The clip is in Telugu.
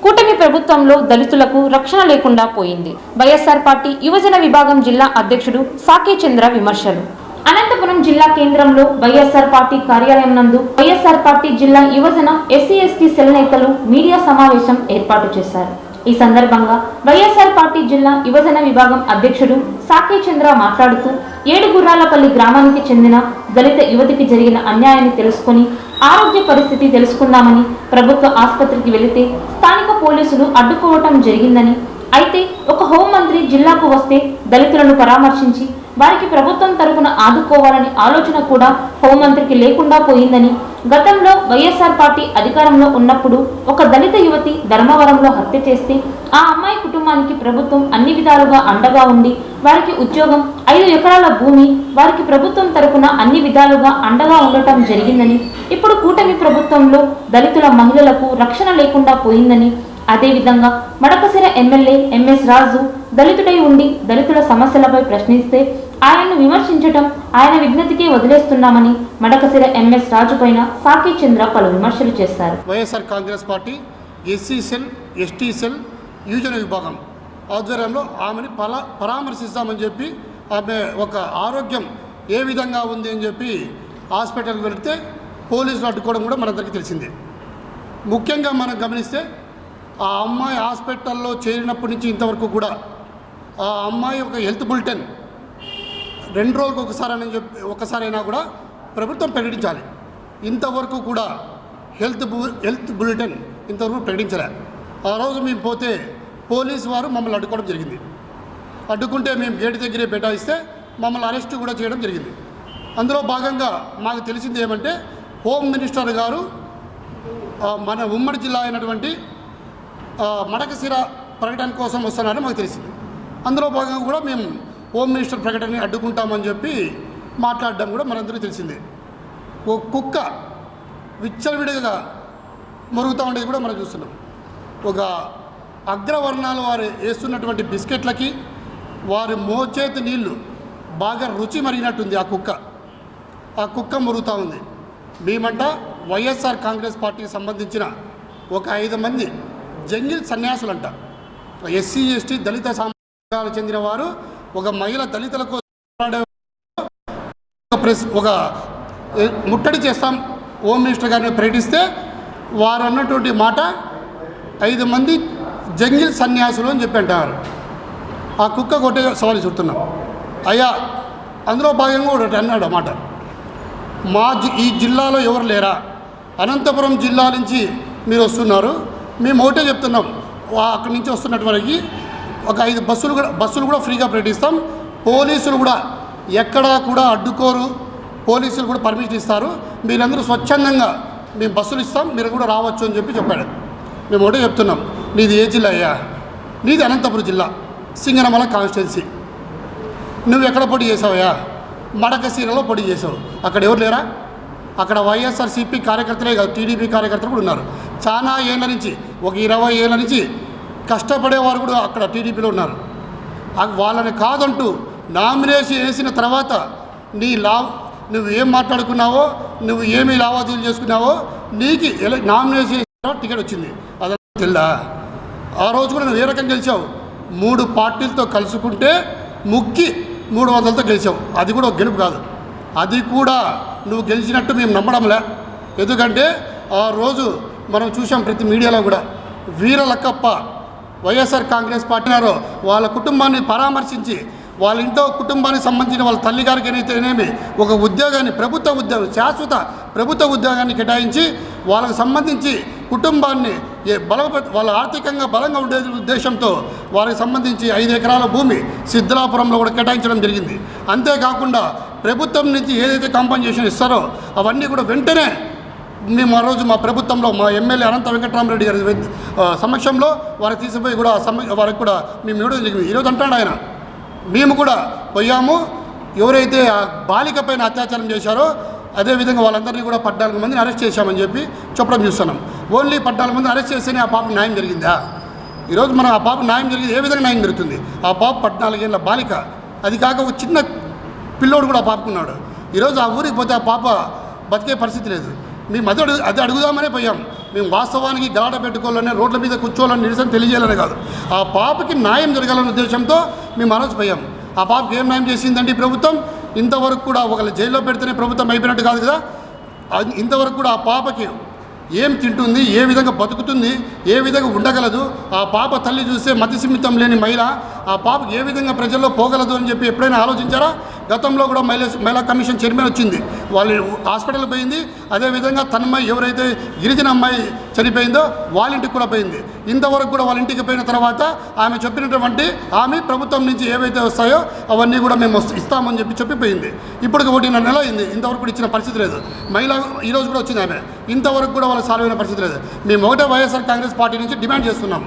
కూటమి ప్రభుత్వంలో దళితులకు రక్షణ లేకుండా పోయింది. వైఎస్ఆర్ పార్టీ యువజన విభాగం జిల్లా అధ్యక్షుడు సాకే చంద్ర విమర్శలు. అనంతపురం జిల్లా కేంద్రంలో వైఎస్ఆర్ పార్టీ కార్యాలయం నందు వైఎస్ఆర్ పార్టీ జిల్లా యువజన ఎస్సీ/ఎస్టీ సెల్ నేతలు మీడియా సమావేశం ఏర్పాటు చేశారు. ఈ సందర్భంగా వైఎస్ఆర్ పార్టీ జిల్లా యువజన విభాగం అధ్యక్షుడు సాకే చంద్ర మాట్లాడుతూ ఏడుగుర్రాలపల్లి గ్రామానికి చెందిన దళిత యువతికి జరిగిన అన్యాయాన్ని తెలుసుకొని ఆరోగ్య పరిస్థితి తెలుసుకుందామని ప్రభుత్వ ఆసుపత్రికి వెళితే స్థానిక పోలీసులు అడ్డుకోవటం జరిగిందని, అయితే ఒక హోంమంత్రి జిల్లాకు వస్తే దళితులను పరామర్శించి వారికి ప్రభుత్వం తరపున ఆదుకోవాలని ఆలోచన కూడా హోంమంత్రికి లేకుండా పోయిందని, గతంలో వైఎస్ఆర్ పార్టీ అధికారంలో ఉన్నప్పుడు ఒక దళిత యువతి ధర్మవరంలో హత్య చేస్తే ఆ అమ్మాయి కుటుంబానికి ప్రభుత్వం అన్ని విధాలుగా అండగా ఉండి వారికి ఉద్యోగం, 5 ఎకరాల భూమి వారికి ప్రభుత్వం తరపున అన్ని విధాలుగా అండగా ఉండటం జరిగిందని, ఇప్పుడు కూటమి ప్రభుత్వంలో దళితుల మహిళలకు రక్షణ లేకుండా పోయిందని, అదేవిధంగా మడకశిర ఎమ్మెల్యే ఎంఎస్ రాజు దళితుడై ఉండి దళితుల సమస్యలపై ప్రశ్నిస్తే ఆయన్ను విమర్శించటం ఆయన విజ్ఞతకే వదిలేస్తున్నామని మడకశిర ఎంఎస్ రాజు పైన సాకే చంద్ర పలు విమర్శలు చేశారు. YSR Congress party SC cell, ST cell యువజన విభాగం ఆధ్వర్యంలో ఆమెని పరామర్శిస్తామని చెప్పి ఆమె ఒక ఆరోగ్యం ఏ విధంగా ఉంది అని చెప్పి హాస్పిటల్కి వెళితే పోలీసులు అడ్డుకోవడం కూడా మనందరికీ తెలిసిందే. ముఖ్యంగా మనం గమనిస్తే ఆ అమ్మాయి హాస్పిటల్లో చేరినప్పటి నుంచి ఇంతవరకు కూడా ఆ అమ్మాయి ఒక హెల్త్ బులెటిన్ 2 రోజులకు ఒకసారైనా కూడా ప్రభుత్వం ప్రకటించాలి. ఇంతవరకు కూడా హెల్త్ బులెటిన్ ఇంతవరకు ప్రకటించలే. ఆ రోజు మేము పోతే పోలీసు వారు మమ్మల్ని అడ్డుకోవడం జరిగింది. అడ్డుకుంటే మేము గేటు దగ్గరే బెటాయిస్తే మమ్మల్ని అరెస్ట్ కూడా చేయడం జరిగింది. అందులో భాగంగా మాకు తెలిసింది ఏమంటే హోమ్ మినిస్టర్ గారు మన ఉమ్మడి జిల్లా అయినటువంటి మడకశిర ప్రకటన కోసం వస్తున్నారని మాకు తెలిసింది. అందులో భాగంగా కూడా మేము హోమ్ మినిస్టర్ ప్రకటనని అడ్డుకుంటామని చెప్పి మాట్లాడడం కూడా మనందరికీ తెలిసిందే. ఓ కుక్క విచ్చలవిడిగా మరుగుతూ ఉండేది కూడా మనం చూస్తున్నాం. ఒక అగ్రవర్ణాల వారు వేస్తున్నటువంటి బిస్కెట్లకి వారి మోచేతి నీళ్లు బాగా రుచి మరిగినట్టుంది. ఆ కుక్క మరుగుతూ ఉంది. మేమంట వైఎస్ఆర్ కాంగ్రెస్ పార్టీకి సంబంధించిన ఒక 5 మంది జంగిల్ సన్యాసులంట, ఎస్సీ ఎస్టీ దళిత సామాజికాలకు చెందిన వారు ఒక మహిళ దళితులకు ఒక ముట్టడి చేస్తాం హోమ్ మినిస్టర్ గారిని ప్రకటిస్తే వారు అన్నటువంటి మాట 5 మంది జంగిల్ సన్యాసులు అని చెప్పి అంటారు. ఆ కుక్క కొట్టే సవాలు చూస్తున్నాం. అయ్యా, అందులో భాగంగా ఒకటి అన్నాడు అన్నమాట, ఈ జిల్లాలో ఎవరు లేరా, అనంతపురం జిల్లా నుంచి మీరు వస్తున్నారు, మేము ఒకటే చెప్తున్నాం, అక్కడి నుంచి వస్తున్నటువంటి ఒక 5 బస్సులు కూడా ఫ్రీగా ప్రకటిస్తాం, పోలీసులు కూడా ఎక్కడా కూడా అడ్డుకోరు, పోలీసులు కూడా పర్మిషన్ ఇస్తారు, మీరందరూ స్వచ్ఛందంగా మేము బస్సులు ఇస్తాం, మీరు కూడా రావచ్చు అని చెప్పాడు. మేము ఒకటే చెప్తున్నాం, నీది ఏ జిల్లా అయ్యా? నీది అనంతపురం జిల్లా, సింగనమల కాన్స్టిట్యున్సీ. నువ్వు ఎక్కడ పోటీ చేసావయ్యా? మడకశిరలో పోటీ చేసావు. అక్కడ ఎవరు లేరా? అక్కడ వైఎస్ఆర్సీపీ కార్యకర్తలే కాదు, టీడీపీ కార్యకర్తలు కూడా ఉన్నారు. చాలా ఏళ్ళ నుంచి, ఒక 20 ఏళ్ళ నుంచి కష్టపడేవారు కూడా అక్కడ టీడీపీలో ఉన్నారు. వాళ్ళని కాదంటూ నామినేషన్ వేసిన తర్వాత నువ్వు ఏం మాట్లాడుకున్నావో, నువ్వు ఏమి లావాదేవీలు చేసుకున్నావో, నీకు నామినేషన్ టికెట్ వచ్చింది. అదంతా తెల్లా? ఆ రోజు కూడా నువ్వు ఏ రకంగా గెలిచావు? 3 పార్టీలతో కలుసుకుంటే 300తో గెలిచావు. అది కూడా ఒక గెలుపు కాదు. అది కూడా నువ్వు గెలిచినట్టు మేము నమ్మడంలే. ఎందుకంటే ఆ రోజు మనం చూసాం ప్రతి మీడియాలో కూడా, వీరలక్కప్ప వైఎస్ఆర్ కాంగ్రెస్ పార్టీ వాళ్ళ కుటుంబాన్ని పరామర్శించి వాళ్ళ ఇంట్లో కుటుంబానికి సంబంధించిన వాళ్ళ తల్లిగారికి అయితేనేమి ఒక ఉద్యోగాన్ని, శాశ్వత ప్రభుత్వ ఉద్యోగాన్ని కేటాయించి వాళ్ళకు సంబంధించి కుటుంబాన్ని వాళ్ళ ఆర్థికంగా బలంగా ఉండే ఉద్దేశంతో వారికి సంబంధించి 5 ఎకరాల భూమి సిద్ధలాపురంలో కూడా కేటాయించడం జరిగింది. అంతేకాకుండా ప్రభుత్వం నుంచి ఏదైతే కాంపన్సేషన్ ఇస్తారో అవన్నీ కూడా వెంటనే మేము ఆ రోజు మా ప్రభుత్వంలో మా ఎమ్మెల్యే అనంత వెంకటరామరెడ్డి గారి సమక్షంలో వారికి తీసుకుపోయి కూడా వారికి కూడా మేము ఇవ్వడం జరిగింది. ఈరోజు అంటాడు ఆయన, మేము కూడా పోయాము, ఎవరైతే ఆ బాలిక పైన అత్యాచారం చేశారో అదేవిధంగా వాళ్ళందరినీ కూడా 14 మందిని అరెస్ట్ చేశామని చెప్పి చెప్పడం చూస్తున్నాం. ఓన్లీ 14 మందిని అరెస్ట్ చేస్తేనే ఆ పాపకు న్యాయం జరిగిందా? ఈరోజు మనం ఆ పాపకు న్యాయం జరిగింది, ఏ విధంగా న్యాయం జరుగుతుంది? ఆ పాప 14 ఏళ్ళ బాలిక, అది కాక ఒక చిన్న పిల్లోడు కూడా ఆ పాపకున్నాడు. ఈరోజు ఆ ఊరికి పోతే ఆ పాప బతికే పరిస్థితి లేదు. మేము అదే అడుగుదామనే పోయాం. మేము వాస్తవానికి గలాట పెట్టుకోవాలని రోడ్ల మీద కూర్చోవాలని నిరసన తెలియజేయాలని కాదు, ఆ పాపకి న్యాయం జరగాలనే ఉద్దేశంతో మేము ఆ రోజు పోయాం. ఆ పాపకి ఏం న్యాయం చేసిందండి ఈ ప్రభుత్వం? ఇంతవరకు కూడా ఒకళ్ళు జైల్లో పెడితేనే ప్రభుత్వం అయిపోయినట్టు కాదు కదా. ఇంతవరకు కూడా ఆ పాపకి ఏం తింటుంది, ఏ విధంగా బతుకుతుంది, ఏ విధంగా ఉండగలదు, ఆ పాప తల్లి చూస్తే మతిసిమితం లేని మహిళ, ఆ పాప ఏ విధంగా ప్రజల్లో పోగలదు అని చెప్పి ఎప్పుడైనా ఆలోచించారా? గతంలో కూడా మహిళా కమిషన్ చైర్మన్ వచ్చింది, వాళ్ళు హాస్పిటల్ పోయింది. అదేవిధంగా తన్మయ్య ఎవరైతే గిరిజన అమ్మాయి చనిపోయిందో వాళ్ళ ఇంటికి కూడా పోయింది. ఇంతవరకు కూడా వాళ్ళ ఇంటికి పోయిన తర్వాత ఆమె చెప్పినటువంటి హామీ ప్రభుత్వం నుంచి ఏవైతే వస్తాయో అవన్నీ కూడా మేము ఇస్తామని చెప్పిపోయింది. ఇప్పటికి 1.5 నెల అయింది, ఇంతవరకు కూడా ఇచ్చిన పరిస్థితి లేదు. మహిళ ఈరోజు కూడా వచ్చింది, ఆమె ఇంతవరకు కూడా వాళ్ళకి సాల్వ్ అయిన పరిస్థితి లేదు. మేము ఒకటే వైఎస్ఆర్ కాంగ్రెస్ పార్టీ నుంచి డిమాండ్ చేస్తున్నాం,